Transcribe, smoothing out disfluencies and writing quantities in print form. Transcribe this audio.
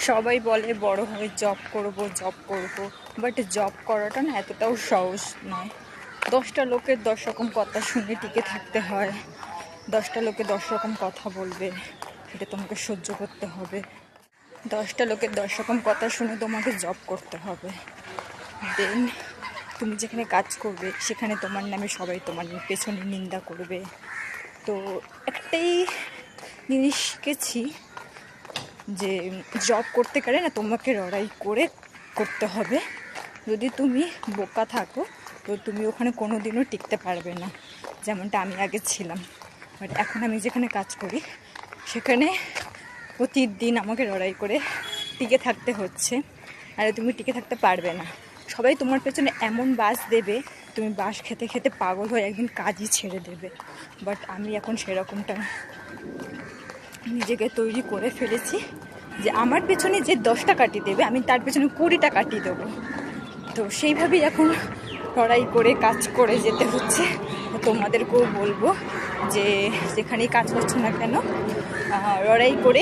সবাই বলে বড় হয়ে জব করব, বাট জব করাটা না এতটাও সহজ নয়। 10টা লোকের 10 রকম কথা শুনে টিকে থাকতে হয়। 10টা লোকে 10 রকম কথা বলবে, সেটা তোমাকে সহ্য করতে হবে। 10টা লোকের 10 রকম কথা শুনে তোমাকে জব করতে হবে। দেন তুমি যেখানে কাজ করবে সেখানে তোমার নামে সবাই তোমার পেছনে নিন্দা করবে। তো একটাই জিনিস শিখেছি যে জব করতে গেলে না তোমাকে লড়াই করে করতে হবে। যদি তুমি বোকা থাকো তো তুমি ওখানে কোনো দিনও টিকতে পারবে না, যেমনটা আমি আগে ছিলাম। বাট এখন আমি যেখানে কাজ করি সেখানে প্রতিদিন আমাকে লড়াই করে টিকে থাকতে হচ্ছে। আর তুমি টিকে থাকতে পারবে না। সবাই তোমার পেছনে এমন বাস দেবে, তুমি বাস খেতে খেতে পাগল হয়ে একদিন কাজই ছেড়ে দেবে। বাট আমি এখন সেরকমটা নিজেকে তৈরি করে ফেলেছি যে আমার পেছনে যে 10টা কাটি দেবে আমি তার পেছনে 20টা কাটিয়ে দেবো। তো সেইভাবেই এখন লড়াই করে কাজ করে যেতে হচ্ছে। তোমাদেরকেও বলবো যে যেখানেই কাজ করছো না কেন লড়াই করে